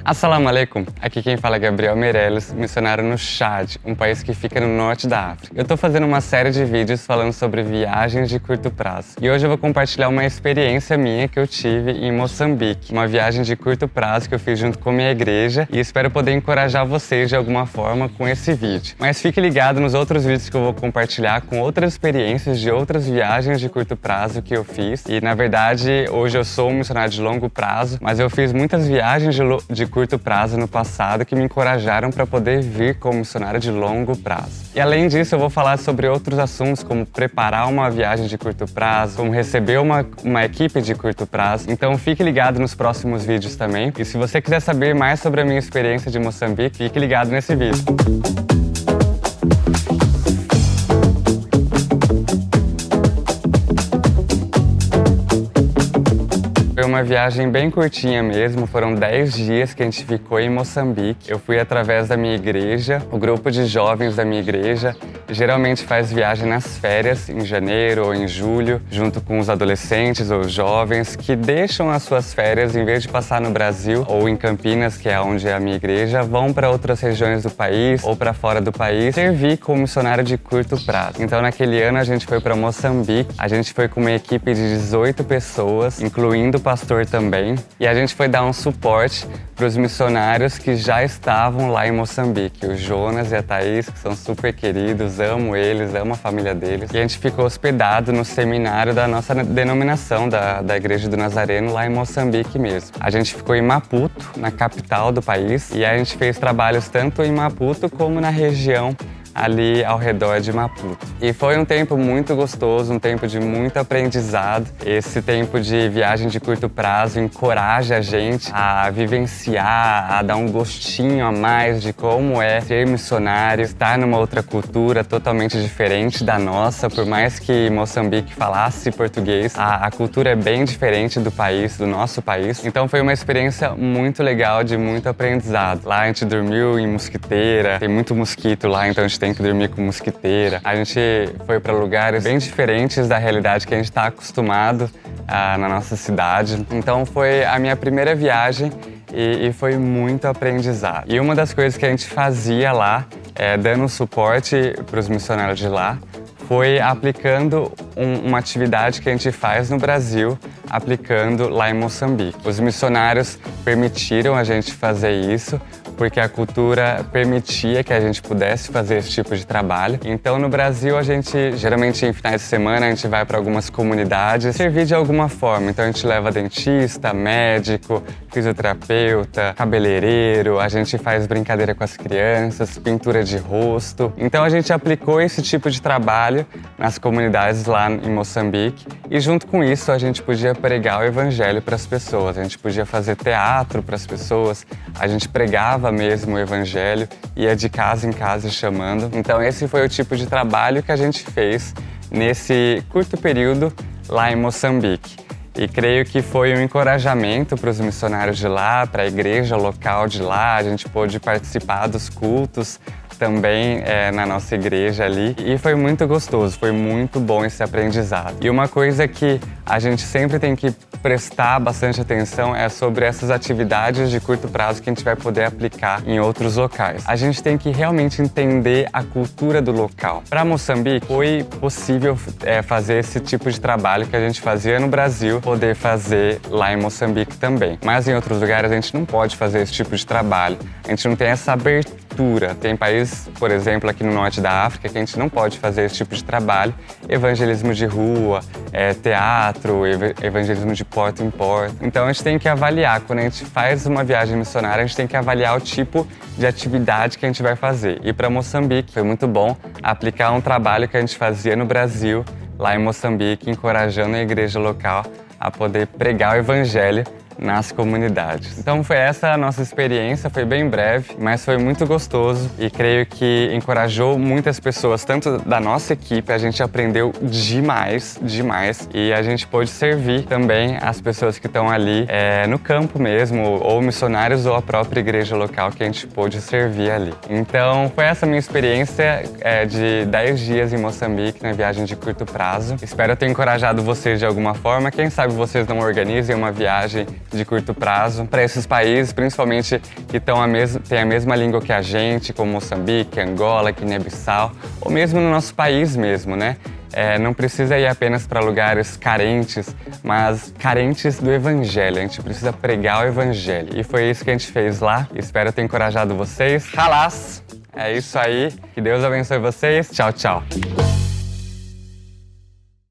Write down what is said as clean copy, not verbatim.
Assalamu alaikum, aqui quem fala é Gabriel Meirelles, missionário no Chad, um país que fica no norte da África. Eu tô fazendo uma série de vídeos falando sobre viagens de curto prazo. E hoje eu vou compartilhar uma experiência minha que eu tive em Moçambique, uma viagem de curto prazo que eu fiz junto com minha igreja e espero poder encorajar vocês de alguma forma com esse vídeo. Mas fique ligado nos outros vídeos que eu vou compartilhar com outras experiências de outras viagens de curto prazo que eu fiz. E na verdade, hoje eu sou um missionário de longo prazo, mas eu fiz muitas viagens de curto prazo no passado que me encorajaram para poder vir como missionário de longo prazo. E além disso, eu vou falar sobre outros assuntos, como preparar uma viagem de curto prazo, como receber uma equipe de curto prazo. Então fique ligado nos próximos vídeos também. E se você quiser saber mais sobre a minha experiência de Moçambique, fique ligado nesse vídeo. Foi uma viagem bem curtinha mesmo, foram 10 dias que a gente ficou em Moçambique. Eu fui através da minha igreja, o grupo de jovens da minha igreja geralmente faz viagem nas férias, em janeiro ou em julho, junto com os adolescentes ou jovens que deixam as suas férias, em vez de passar no Brasil ou em Campinas, que é onde é a minha igreja, vão para outras regiões do país ou para fora do país servir como missionário de curto prazo. Então naquele ano a gente foi para Moçambique, a gente foi com uma equipe de 18 pessoas, incluindo o pastor também, e a gente foi dar um suporte para os missionários que já estavam lá em Moçambique, o Jonas e a Thaís, que são super queridos, amo eles, amo a família deles. E a gente ficou hospedado no seminário da nossa denominação, da Igreja do Nazareno, lá em Moçambique mesmo. A gente ficou em Maputo, na capital do país, e a gente fez trabalhos tanto em Maputo como na região ali ao redor de Maputo. E foi um tempo muito gostoso, um tempo de muito aprendizado. Esse tempo de viagem de curto prazo encoraja a gente a vivenciar, a dar um gostinho a mais de como é ser missionário, estar numa outra cultura totalmente diferente da nossa. Por mais que Moçambique falasse português, a cultura é bem diferente do país, do nosso país. Então foi uma experiência muito legal, de muito aprendizado. Lá a gente dormiu em mosquiteira, tem muito mosquito lá, então a gente tem que dormir com mosquiteira. A gente foi para lugares bem diferentes da realidade que a gente está acostumado na nossa cidade. Então foi a minha primeira viagem e foi muito aprendizado. E uma das coisas que a gente fazia lá, dando suporte para os missionários de lá, foi aplicando uma atividade que a gente faz no Brasil, aplicando lá em Moçambique. Os missionários permitiram a gente fazer isso, porque a cultura permitia que a gente pudesse fazer esse tipo de trabalho. Então, no Brasil, a gente, geralmente em finais de semana, a gente vai para algumas comunidades servir de alguma forma. Então, a gente leva dentista, médico, fisioterapeuta, cabeleireiro, a gente faz brincadeira com as crianças, pintura de rosto. Então, a gente aplicou esse tipo de trabalho nas comunidades lá em Moçambique e, junto com isso, a gente podia pregar o evangelho para as pessoas. A gente podia fazer teatro para as pessoas, a gente pregava mesmo o evangelho, ia de casa em casa chamando. Então esse foi o tipo de trabalho que a gente fez nesse curto período lá em Moçambique. E creio que foi um encorajamento para os missionários de lá, para a igreja local de lá. A gente pôde participar dos cultos também na nossa igreja ali. E foi muito gostoso, foi muito bom esse aprendizado. E uma coisa que a gente sempre tem que prestar bastante atenção é sobre essas atividades de curto prazo que a gente vai poder aplicar em outros locais. A gente tem que realmente entender a cultura do local. Para Moçambique, foi possível fazer esse tipo de trabalho que a gente fazia no Brasil, poder fazer lá em Moçambique também. Mas em outros lugares a gente não pode fazer esse tipo de trabalho. A gente não tem essa abertura. Tem países, por exemplo, aqui no norte da África, que a gente não pode fazer esse tipo de trabalho. Evangelismo de rua, teatro, evangelismo de porta em porta. Então a gente tem que avaliar, quando a gente faz uma viagem missionária, a gente tem que avaliar o tipo de atividade que a gente vai fazer. E para Moçambique foi muito bom aplicar um trabalho que a gente fazia no Brasil, lá em Moçambique, encorajando a igreja local a poder pregar o evangelho nas comunidades. Então foi essa a nossa experiência, foi bem breve, mas foi muito gostoso e creio que encorajou muitas pessoas, tanto da nossa equipe, a gente aprendeu demais, e a gente pôde servir também as pessoas que estão ali no campo mesmo, ou missionários ou a própria igreja local que a gente pôde servir ali. Então foi essa minha experiência de 10 dias em Moçambique, na viagem de curto prazo. Espero ter encorajado vocês de alguma forma, quem sabe vocês não organizem uma viagem de curto prazo para esses países, principalmente que têm a mesma língua que a gente, como Moçambique, Angola, Guiné-Bissau, ou mesmo no nosso país mesmo, né? Não precisa ir apenas para lugares carentes, mas carentes do Evangelho. A gente precisa pregar o Evangelho. E foi isso que a gente fez lá. Espero ter encorajado vocês. Halás! É isso aí. Que Deus abençoe vocês. Tchau, tchau.